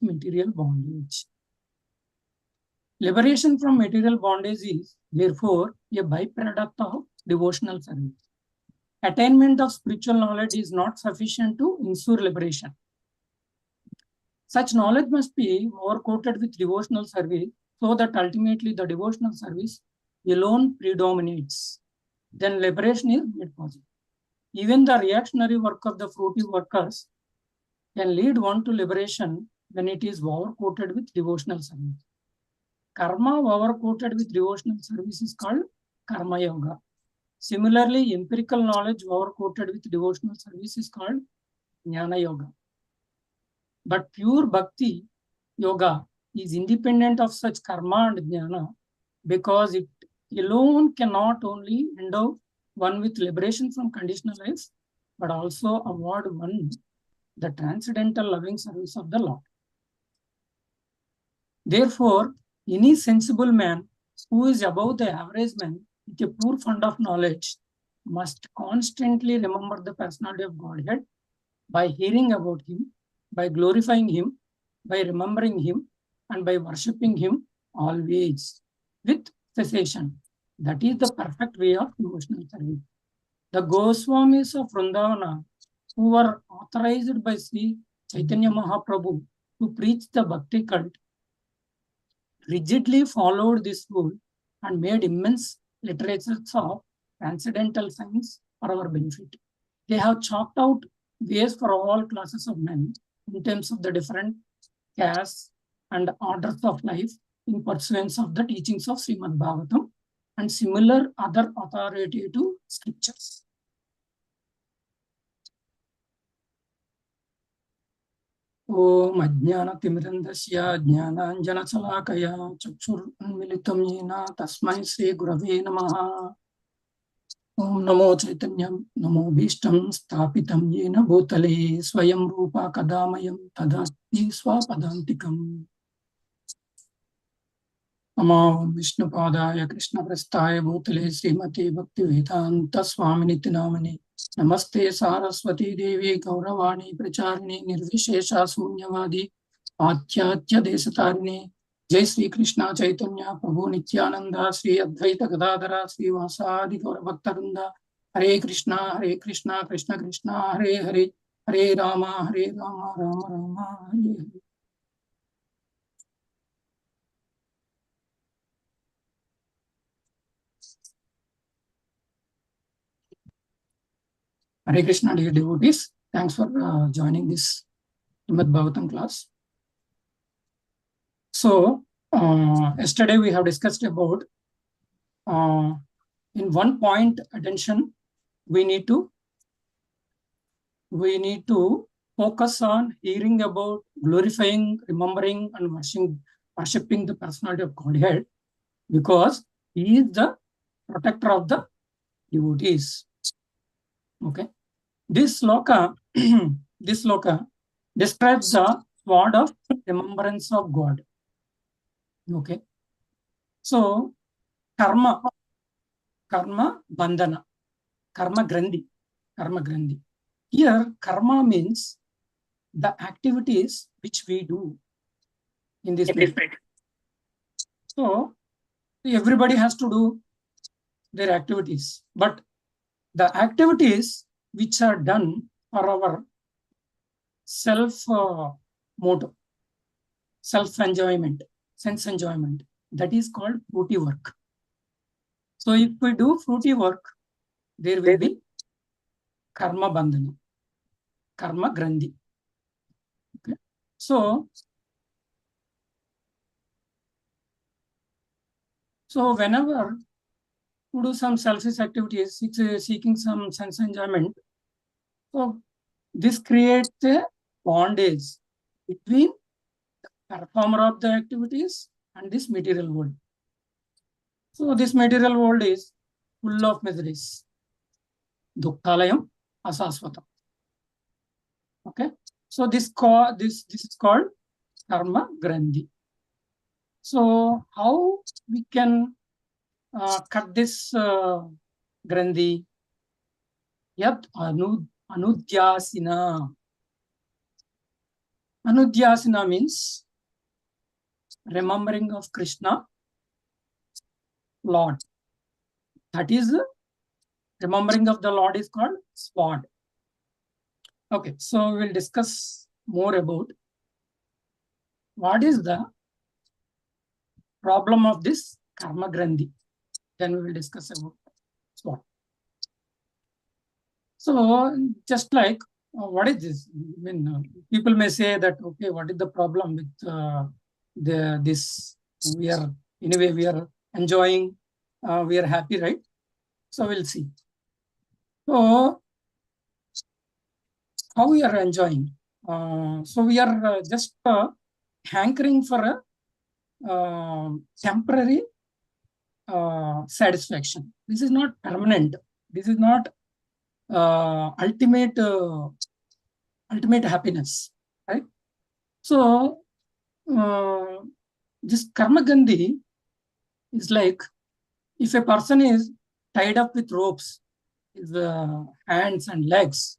material bondage. Liberation from material bondage is, therefore, a byproduct of devotional service. Attainment of spiritual knowledge is not sufficient to ensure liberation. Such knowledge must be overcoated with devotional service so that ultimately the devotional service alone predominates. Then liberation is made possible. Even the reactionary work of the fruitive workers can lead one to liberation when it is overcoated with devotional service. Karma overcoated with devotional service is called karma yoga. Similarly, empirical knowledge overcoated with devotional service is called jnana yoga. But pure bhakti yoga is independent of such karma and jnana because it alone cannot only endow one with liberation from conditional life, but also award one the transcendental loving service of the Lord. Therefore, any sensible man who is above the average man with a poor fund of knowledge must constantly remember the personality of Godhead by hearing about him, by glorifying him, by remembering him, and by worshipping him always with cessation. That is the perfect way of devotional service. The Goswamis of Vrindavana, who were authorized by Sri Chaitanya Mahaprabhu to preach the Bhakti cult, rigidly followed this rule and made immense literatures of transcendental science for our benefit. They have chalked out ways for all classes of men in terms of the different castes and orders of life in pursuance of the teachings of Srimad Bhagavatam and similar other authoritative scriptures. Om Ajnana Timirandasya Jnananjana Salakaya Chakshurunmilitam Yena Tasmai Sri Gurave Namaha. Om Namo Chaitanyam Namo Bhishtam Stapitam Yena Bhutale Swayam Rupa Kadamayam Tadati Swapadantikam. Namo Vishnu Padaya Krishna Prasthaya Bhutale Srimati Bhakti Vedanta Swaminiti Namani. Namaste Saraswati Devi Gauravani Pracharini Nirvishesha Sunyavadi Atyatya Desatarini. Jai Sri Krishna Chaitanya Prabhu Nityananda Sri Advaita Gadadhara Sri Vasadi Gauravaktarunda. Hare Krishna Krishna Krishna Hare Hare Hare Rama Rama Rama Hare Hare. Hare Krishna, dear devotees. Thanks for joining this Srimad Bhagavatam class. So, yesterday we have discussed about in one point attention we need to focus on hearing about, glorifying, remembering, and worshipping the personality of Godhead, because he is the protector of the devotees. Okay, this sloka describes the sword of remembrance of God. Okay, so karma bandhana, karma grandhi. Here, karma means the activities which we do in this life. So everybody has to do their activities, but the activities which are done for our self-motive, self-enjoyment, sense enjoyment, that is called fruity work. So if we do fruity work, there will be karma bandhana, karma grandhi. Okay. So whenever we do some selfish activities, seeking some sense enjoyment, so this creates a bondage between the performer of the activities and this material world. So this material world is full of miseries. Dukkhalayam asasvatam. Okay. So this is called karma grandhi. So how we can cut this grandhi? Yat anudyasina. Anudyasana means remembering of Krishna, Lord. That is, remembering of the Lord is called swad. Okay, so we'll discuss more about what is the problem of this karma grandhi. Then we will discuss about swad. So just like, what is this? I mean, people may say that, okay, what is the problem with this? We are, anyway, we are enjoying, we are happy, right? So we'll see. So how we are enjoying? So we are just hankering for a temporary satisfaction. This is not permanent. This is not ultimate happiness, right? So this karma gandhi is like, if a person is tied up with ropes, his hands and legs,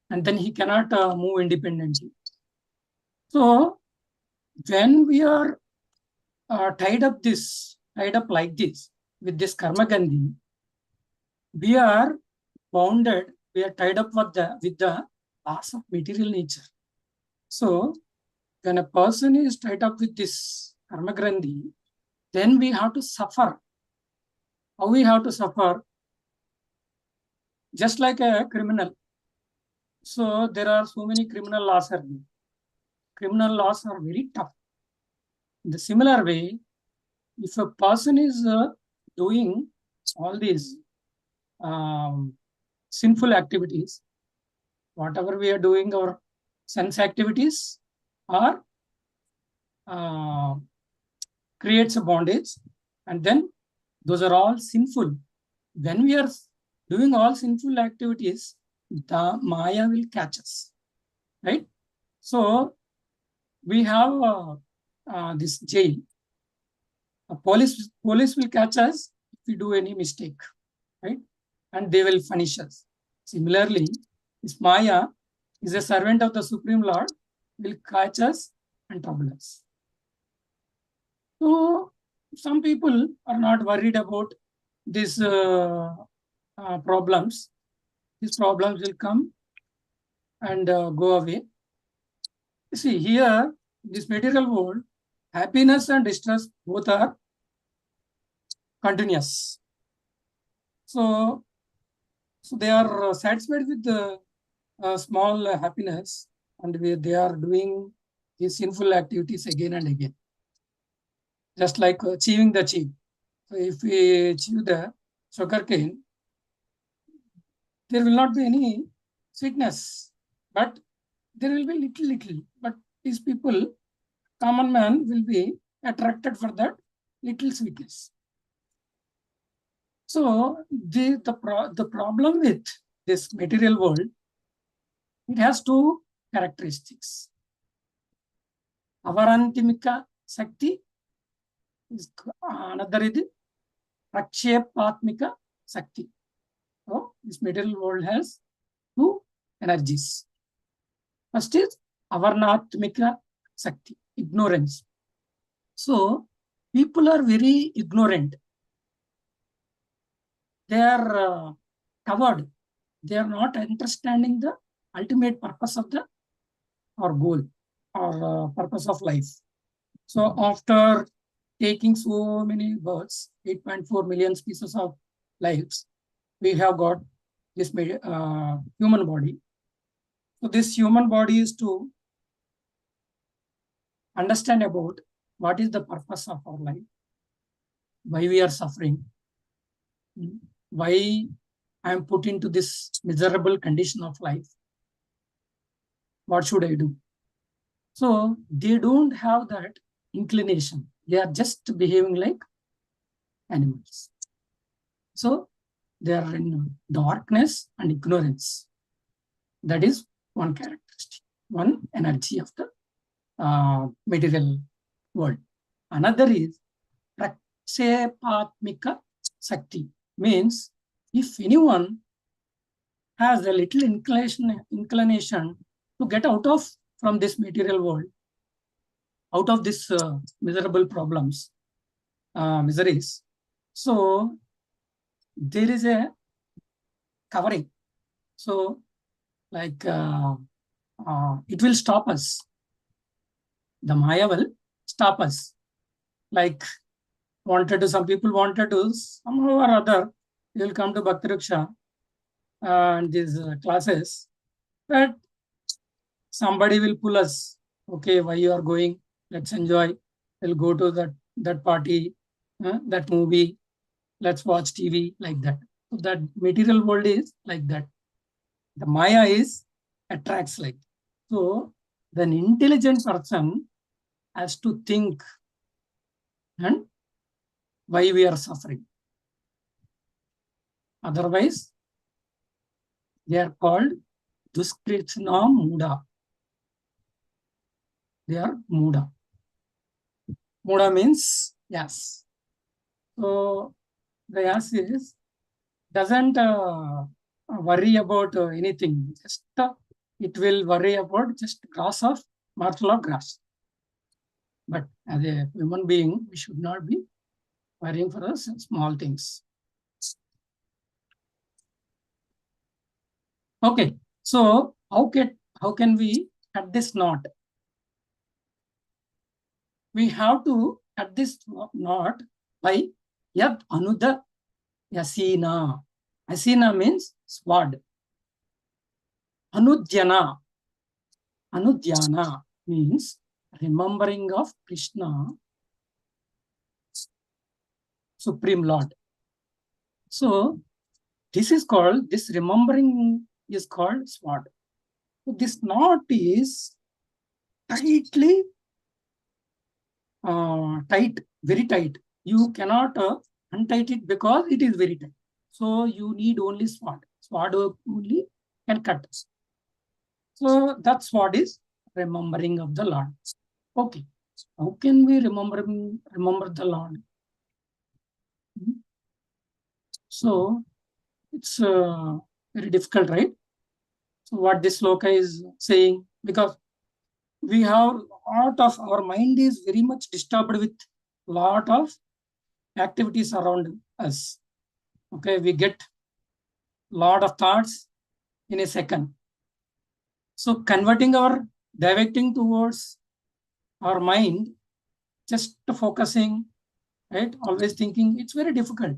and then he cannot move independently. So when we are tied up like this with this karma gandhi, we are bounded, we are tied up with the laws of material nature. So when a person is tied up with this karma grandhi, then we have to suffer. How we have to suffer? Just like a criminal. So there are so many criminal laws are there. Criminal laws are very tough. In the similar way, if a person is doing all these sinful activities, whatever we are doing, our sense activities are creates a bondage, and then those are all sinful. When we are doing all sinful activities, the Maya will catch us, right? So we have this jail. Police will catch us if we do any mistake, right? And they will punish us. Similarly, this Maya is a servant of the Supreme Lord, will catch us and trouble us. So some people are not worried about these problems. These problems will come and go away. You see, here, this material world, happiness and distress both are continuous. So they are satisfied with the small happiness, and they are doing these sinful activities again and again. Just like chewing the chew. So if we chew the sugar cane, there will not be any sweetness, but there will be little. But these people, common man, will be attracted for that little sweetness. So the problem with this material world, it has two characteristics. Avarantimika Sakti is another is Prakshepatmika Sakti. So this material world has two energies. First is Avarnatmika Sakti, ignorance. So people are very ignorant. They are covered. They are not understanding the ultimate purpose of or goal or purpose of life. So after taking so many births, 8.4 million species of lives, we have got this human body. So this human body is to understand about what is the purpose of our life, why we are suffering, why I am put into this miserable condition of life. What should I do? So they don't have that inclination. They are just behaving like animals. So they are in darkness and ignorance. That is one characteristic, one energy of the material world. Another is Prakshepatmika Sakti, means if anyone has a little inclination to get out of from this material world, out of this miserable problems, miseries. So there is a covering. So like it will stop us. The Maya will stop us. Like some people wanted to somehow or other, you will come to Bhakti Raksha and these classes, but somebody will pull us. Okay, why you are going? Let's enjoy. We'll go to that party, that movie. Let's watch TV, like that. So that material world is like that. The Maya is attracts like. So an intelligent person has to think and why we are suffering. Otherwise, they are called Duskritsna Muda. They are Muda. Muda means yes. So the yes is doesn't worry about anything. Just it will worry about just grass of morsel of grass. But as a human being, we should not be worrying for us small things. Okay, so how can we cut this knot? We have to cut this knot by yad anuda yasina. Asina means sword. Anudhyana. Anudhyana means remembering of Krishna, Supreme Lord. So this remembering is called sword. So this knot is tightly tight, very tight. You cannot untight it because it is very tight. So you need only sword. Sword only can cut. So that sword is remembering of the Lord. Okay. How can we remember the Lord? So it's very difficult, right? So what this sloka is saying, because we have lot of, our mind is very much disturbed with lot of activities around us. Okay, we get lot of thoughts in a second. So directing towards our mind, just focusing, right? Always thinking, it's very difficult.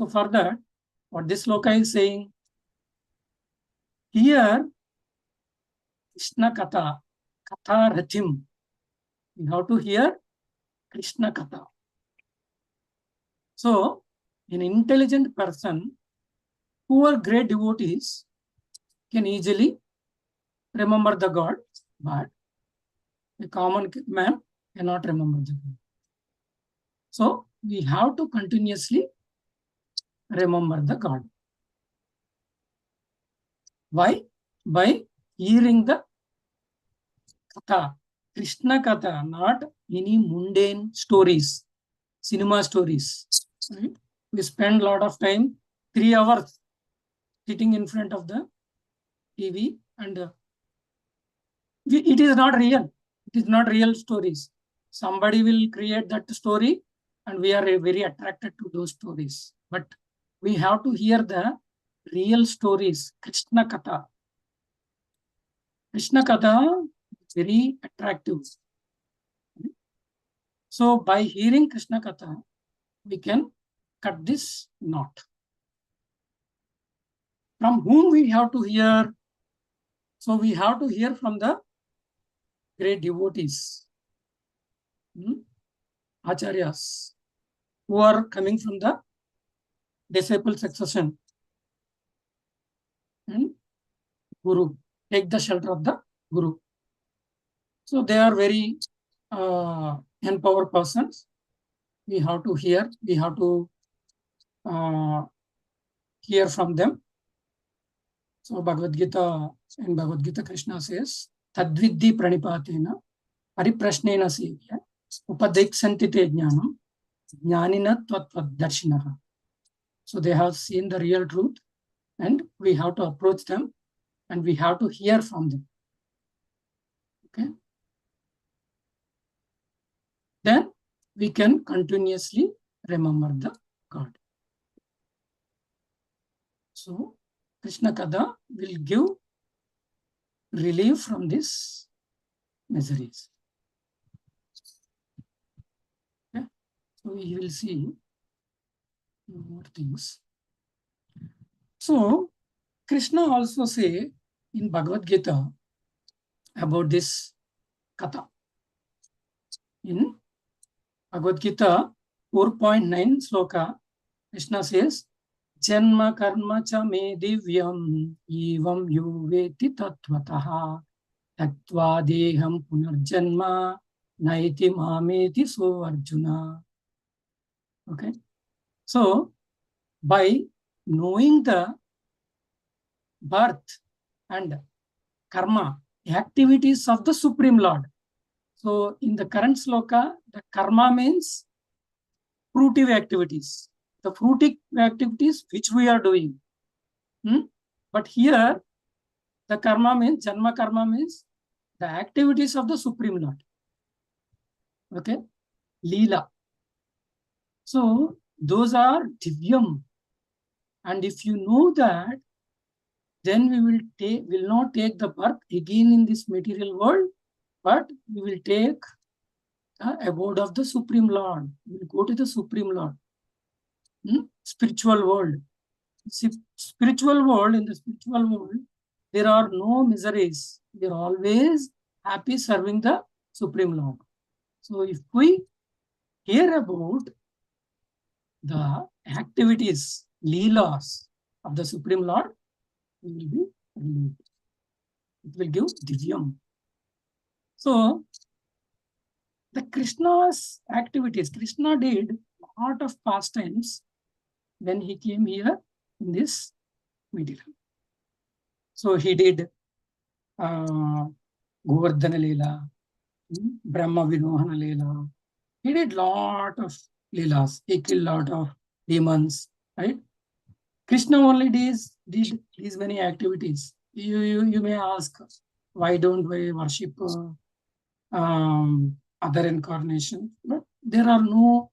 So for that, what this sloka is saying, here, Krishna Katha, Katha Rathim. You have to hear Krishna Katha. So, an intelligent person who are great devotees can easily remember the God, but a common man cannot remember the God. So, we have to continuously remember the God. Why? By hearing the Katha, Krishna Katha, not any mundane stories, cinema stories. Right? We spend a lot of time, 3 hours, sitting in front of the TV, and it is not real. It is not real stories. Somebody will create that story, and we are very attracted to those stories. But we have to hear the real stories, Krishna Katha. Krishna Katha is very attractive. So by hearing Krishna Katha, we can cut this knot. From whom we have to hear? So we have to hear from the great devotees, acharyas, who are coming from the disciple succession, and guru, take the shelter of the guru. So they are very empowered persons. We have to hear, we have to hear from them. So Bhagavad Gita, in Bhagavad Gita, Krishna says, Tadviddi pranipatena pariprashnena sevya upadiksanti te jnanam jnanina tvat darshinaha. So they have seen the real truth, and we have to approach them, and we have to hear from them. Okay. Then we can continuously remember the God. So Krishna Kada will give relief from these miseries. Okay. So we will see more things. So Krishna also say in Bhagavad Gita about this Katha. In Bhagavad Gita 4.9 sloka, Krishna says, Janma karma cha me divyam evam yuveti tattvataha tattva deham punarjanma naiti mameti so Arjuna. Okay. So by knowing the birth and karma, activities of the Supreme Lord. So in the current sloka, the karma means fruitive activities, the fruitive activities which we are doing. But here, the karma means, Janma karma means the activities of the Supreme Lord. Okay, Leela. So those are divyam. And if you know that, then we will not take the birth again in this material world, but we will take the abode of the Supreme Lord. We will go to the Supreme Lord. Spiritual world. Spiritual world, in the spiritual world, there are no miseries. We are always happy serving the Supreme Lord. So if we hear about the activities, leelas of the Supreme Lord, we will be relieved. It will give divyam. So the Krishna's activities, Krishna did a lot of pastimes when he came here in this material. So he did Govardhana Leela, Brahma Vinohana Leela. He did lot of Leelas. He killed lot of demons, right? Krishna only did these many activities. You may ask, why don't we worship other incarnation? But there are no,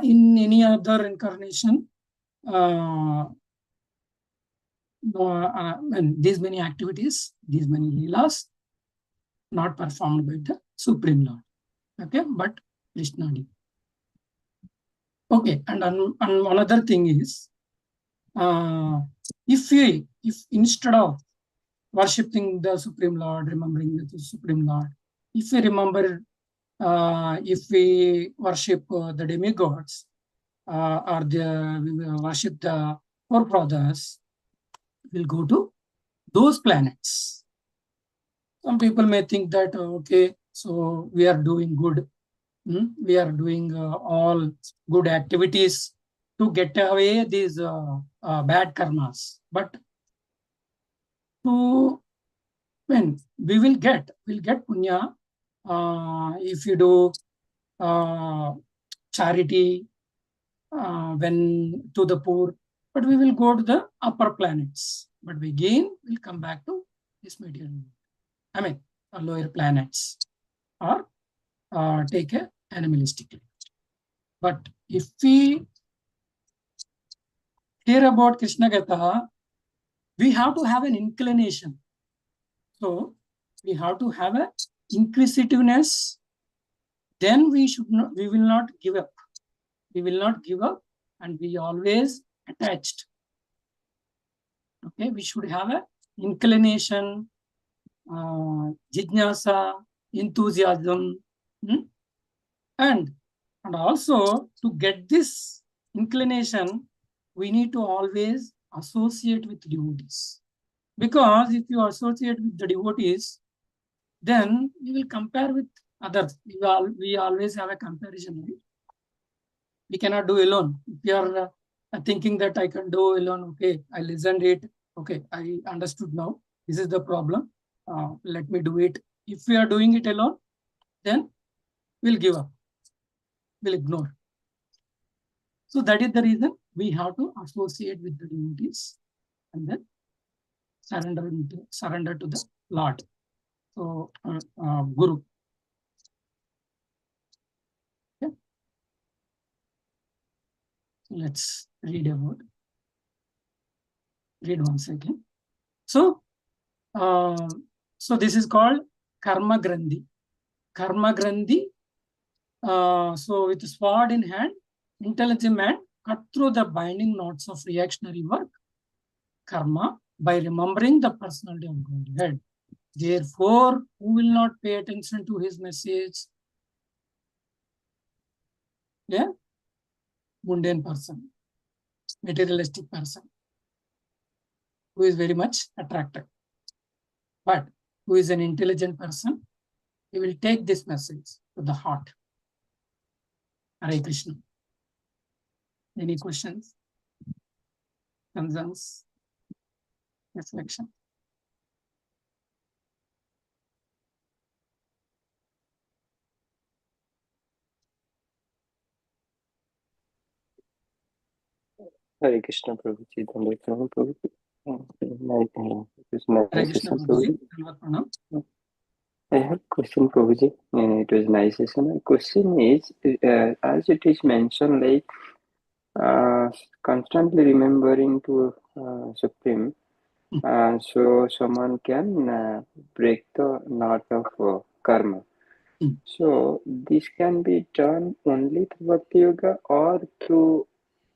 in any other incarnation, and these many activities, these many leelas, not performed by the Supreme Lord. Okay, but Krishna did. Okay, and another thing is, if instead of worshipping the Supreme Lord, remembering the Supreme Lord, if we remember, if we worship the demigods, or we worship the forefathers, we'll go to those planets. Some people may think that, okay, so we are doing good. We are doing all good activities to get away these bad karmas. But when we'll get punya if you do charity when to the poor, but we will go to the upper planets. But again, we'll come back to this material. I mean, lower planets, or take a animalistic. But if we hear about Krishna Gatha, we have to have an inclination. So we have to have an inquisitiveness. Then we will not give up. We will not give up, and we always attached. Okay, we should have an inclination, jijnasa, enthusiasm, and also to get this inclination, we need to always associate with devotees. Because if you associate with the devotees, then you will compare with others. We always have a comparison, right? We cannot do alone. If you are thinking that I can do alone, okay, I listened it, okay, I understood now. This is the problem. Let me do it. If we are doing it alone, then we'll give up. We'll ignore. So that is the reason we have to associate with the devotees and then surrender to the Lord. So, Guru. Okay. So let's read once again. So, so this is called Karma Grandhi. Karma Grandhi. So with sword in hand, intelligent man cut through the binding knots of reactionary work, karma, by remembering the personality of Godhead. Therefore, who will not pay attention to his message? Yeah, mundane person, materialistic person, who is very much attractive. But who is an intelligent person, he will take this message to the heart. Hare Krishna. Any questions, concerns, reflection? Hare Krishna Prabhuji, Dandavata Prabhuji. It was nice Hare Krishna session, Prabhuji. Prabhuji. I have a question, Prabhuji. It was nice session. My question is, as it is mentioned, like constantly remembering to Supreme, so someone can break the knot of karma. So this can be done only through Bhakti Yoga or through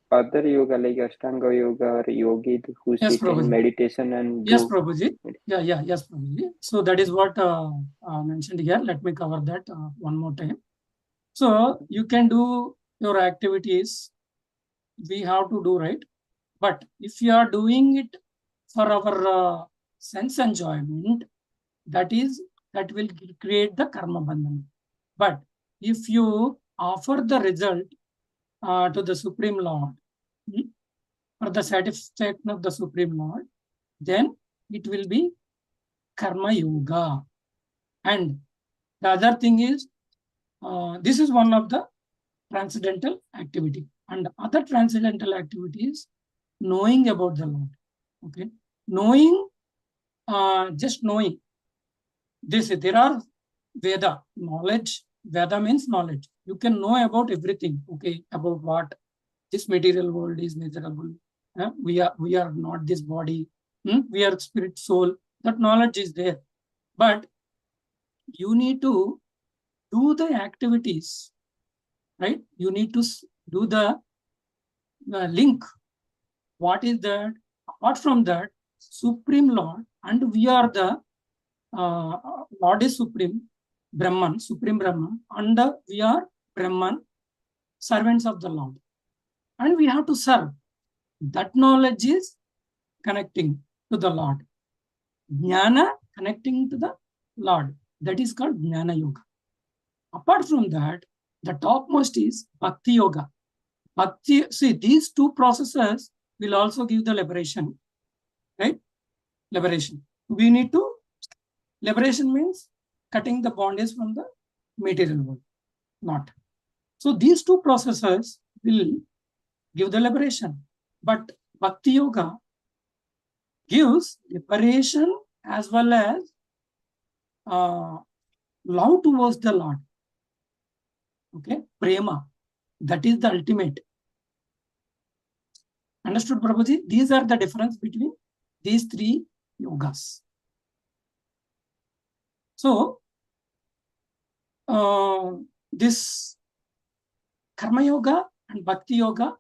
other yoga like Ashtanga yoga or yogi who Yes, sit in Prabhuji. meditation and Yes, do. Prabhuji. Yes, Prabhuji. So that is what mentioned here. Let me cover that one more time. So you can do your activities. We have to do, right? But if you are doing it for our sense enjoyment, that will create the karma bandhana. But if you offer the result to the Supreme Lord for the satisfaction of the Supreme Lord, then it will be karma yoga. And the other thing is, this is one of the transcendental activity. And other transcendental activities, knowing about the Lord. Okay, knowing, just knowing. There are Veda knowledge. Veda means knowledge. You can know about everything. Okay, about what this material world is miserable. We are not this body. We are spirit, soul. That knowledge is there, but you need to do the activities, right? You need to do the link. What is that? Apart from that, Supreme Lord, and we are the Lord is Supreme Brahman, Supreme Brahman, and we are Brahman, servants of the Lord, and we have to serve. That knowledge is connecting to the Lord. Jnana connecting to the Lord. That is called Jnana Yoga. Apart from that, the topmost is Bhakti Yoga. Bhakti, see, these two processes will also give the liberation, right? Liberation. We need to, liberation means cutting the bondage from the material world, not. So these two processes will give the liberation. But Bhakti Yoga gives liberation as well as love towards the Lord. Okay, prema. That is the ultimate. Understood, Prabhuji? These are the difference between these three yogas. So, this Karma Yoga and Bhakti Yoga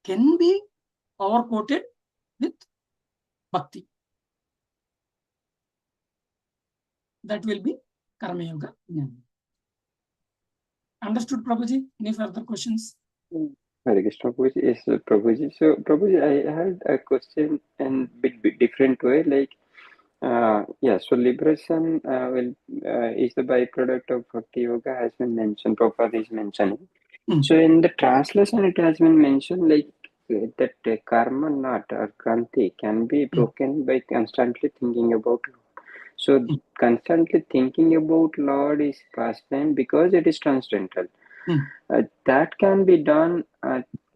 can be power-coated with Bhakti. That will be Karma Yoga. Understood, Prabhuji? Any further questions? Hare Krishna Prabhuji. Yes, Prabhuji. So, Prabhuji, I had a question in bit different way. Like, so liberation is the byproduct of Bhakti Yoga, has been mentioned. Prabhupada is mentioning. So, in the translation, it has been mentioned like that karma knot or kranti can be broken by constantly thinking about. So, constantly thinking about Lord is pastime because it is transcendental. That can be done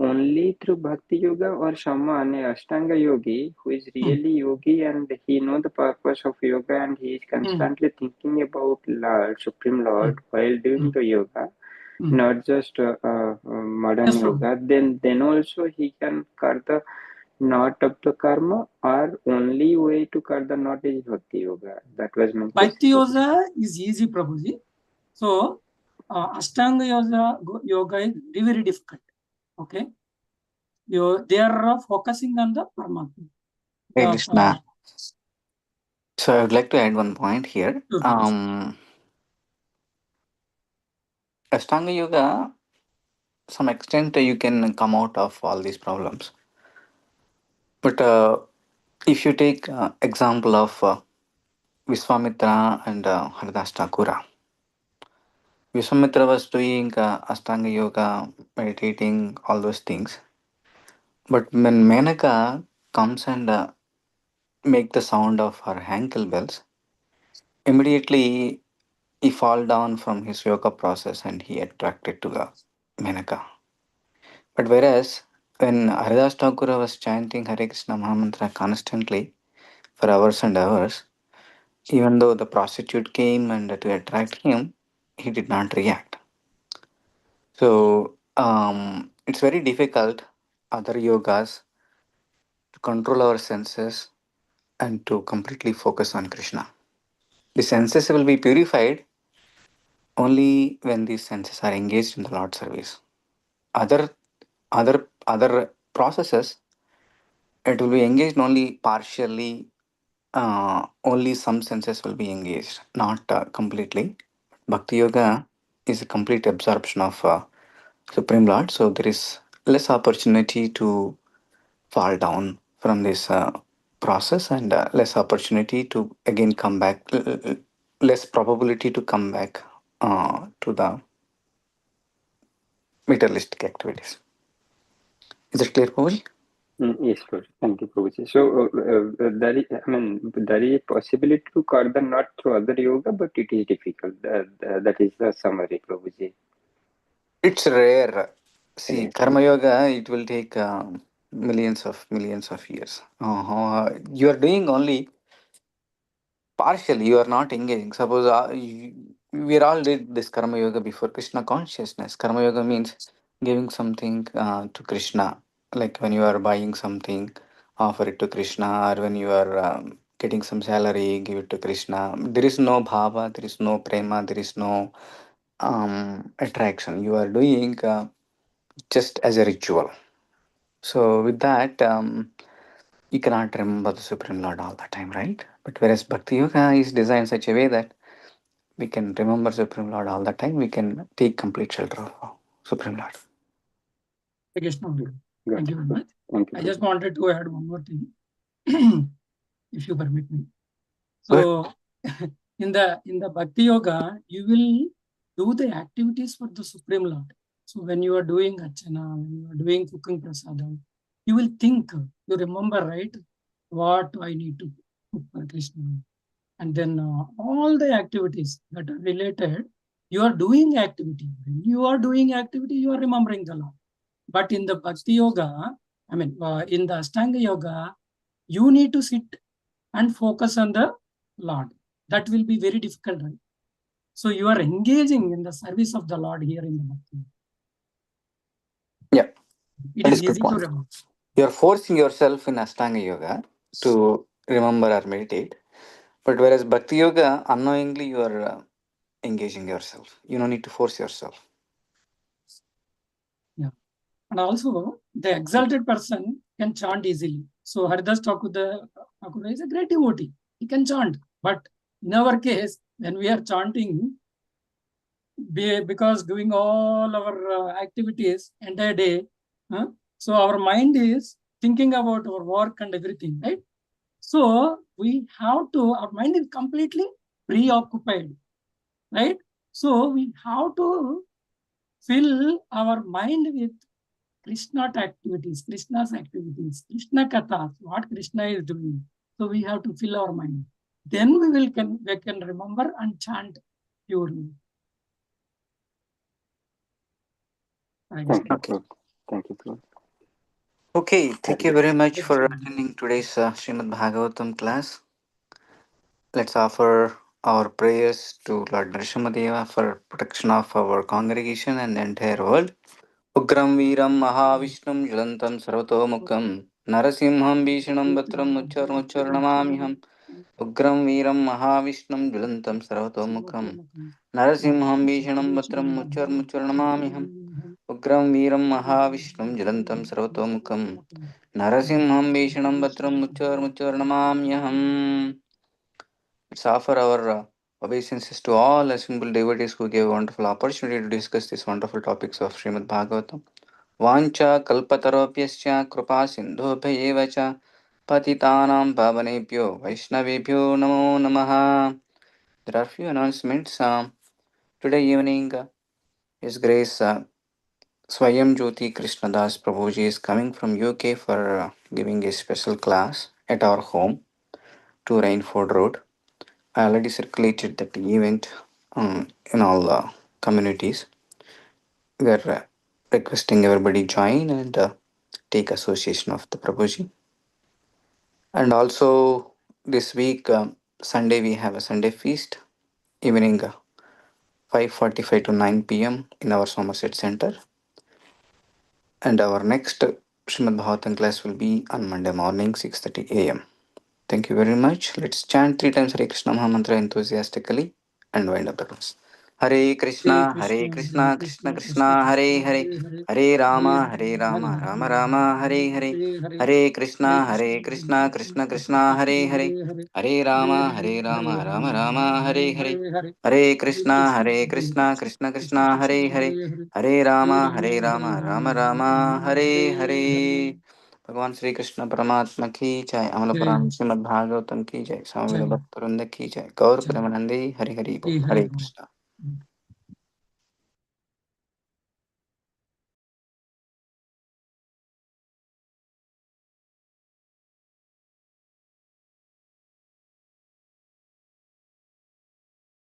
only through Bhakti Yoga, or someone, a Ashtanga yogi, who is really yogi and he know the purpose of yoga and he is constantly thinking about Lord, Supreme Lord while doing the yoga, not just modern Yes, Prabhu. yoga, then also he can cut the knot of the karma, or only way to cut the knot is Bhakti Yoga. That was my Bhakti question. Yoga is easy, Prabhuji. So, Ashtanga yoga is very, very difficult. Okay. They are focusing on the Paramatma. Hey, Krishna. So I would like to add one point here. Sure. Ashtanga Yoga, some extent you can come out of all these problems. But if you take example of Vishwamitra and Haridas Thakura. Vishwamitra was doing Ashtanga Yoga, meditating, all those things. But when Menaka comes and make the sound of her ankle bells, immediately he fall down from his yoga process and he attracted to the Menaka. But whereas when Haridas Thakura was chanting Hare Krishna Mahamantra constantly for hours and hours, even though the prostitute came and to attract him, he did not react. So it's very difficult, other yogas, to control our senses and to completely focus on Krishna. The senses will be purified only when these senses are engaged in the Lord service. Other processes, it will be engaged only partially. Only some senses will be engaged, not completely. Bhakti yoga is a complete absorption of Supreme Lord, so there is less opportunity to fall down from this process and less opportunity to again come back, less probability to come back to the materialistic activities. Is it clear, Paul? Yes, sir. Thank you, Prabhuji. So, there is, I mean, there is a possibility to cut the knot through other yoga, but it is difficult. That is the summary, Prabhuji. It's rare. See, Rare. Karma Yoga, it will take millions of years. You are doing only partially, you are not engaging. Suppose we all did this Karma Yoga before Krishna consciousness. Karma Yoga means giving something to Krishna. Like when you are buying something, offer it to Krishna, or when you are getting some salary, give it to Krishna. There is no bhava, there is no prema, there is no attraction. You are doing just as a ritual. So with that, you cannot remember the Supreme Lord all the time, right? But whereas Bhakti Yoga is designed such a way that we can remember Supreme Lord all the time, we can take complete shelter of Supreme Lord. Krishna. Thank you very much. Thank you. I just wanted to add one more thing, if you permit me. Good. So, in the Bhakti Yoga, you will do the activities for the Supreme Lord. So when you are doing Archana, when you are doing cooking prasadam, you will think, you remember, right, what I need to cook for Krishna. And then all the activities that are related, you are doing activity. When you are doing activity, you are remembering the Lord. But in the Bhakti Yoga, I mean, in the Ashtanga Yoga, you need to sit and focus on the Lord. That will be very difficult, right? So you are engaging in the service of the Lord here in the Bhakti. Yeah, It that is is good easy to point. remember. You are forcing yourself in Ashtanga Yoga to remember or meditate. But whereas Bhakti Yoga, unknowingly you are engaging yourself. You don't need to force yourself. Yeah. And also, the exalted person can chant easily. So Haridas Thakur is a great devotee. He can chant. But in our case, when we are chanting, because doing all our activities entire day, so our mind is thinking about our work and everything, right? So we have to, our mind is completely preoccupied, right? So we have to fill our mind with Krishna's activities, Krishna kathas, what Krishna is doing. So we have to fill our mind. Then we can remember and chant purely. Thank you. Okay. Thank you, Prabhuji. Okay, thank you very much for attending today's Srimad Bhagavatam class. Let's offer our prayers to Lord Nrsimhadeva for protection of our congregation and the entire world. Ugram Veeram Mahavishnu Jalantam Sarvatomukam Narasimham Bhishanam Bhatram Mucharnamamiham. Ugram Veeram Mahavishnu Jalantam Sarvatomukam Narasimham Bhishanam Bhatram Mucharnamamiham. Ugram Veeram Mahavishnu Jalantam Sarvatomukam Narasimham Bhishanam Bhatram Mucharnamamiham. Let's offer our obeisances to all assembled devotees who gave a wonderful opportunity to discuss these wonderful topics of Srimad Bhagavatam. Vancha kalpataropyascha kripa sindhubhayeva cha patitanam pavanebhyo vaishnavebhyo namo namaha. There are few announcements. Today evening, His Grace Swayam Jyoti Krishnadas Prabhuji is coming from UK for giving a special class at our home to Rainford Road. I already circulated that event in all the communities. We are requesting everybody join and take association of the Prabhuji. And also this week, Sunday, we have a Sunday feast, evening 5:45 to 9 p.m. in our Somerset Center. And our next Srimad Bhagavatam class will be on Monday morning, 6:30 a.m. Thank you very much. Let's chant 3 times Hare Krishna Mahamantra enthusiastically and wind up the class. Hare Krishna, Hare Krishna, Krishna Krishna, Hare Hare, Hare Rama, Rama Rama, Hare Hare, Hare Krishna, Krishna Krishna, Hare Hare, Hare Rama, Rama Rama, Hare Hare, Hare Krishna, Krishna Krishna, Hare Hare, Hare Rama, Rama Rama, Hare Hare. भगवान श्री कृष्ण परमात्मा की जय। अमल पुराण श्रीमद् भागवतम की जय। स्वामी भक्त वृंद की जय। गौर प्रेमानंदे हरि हरि बोल। हरे कृष्णा।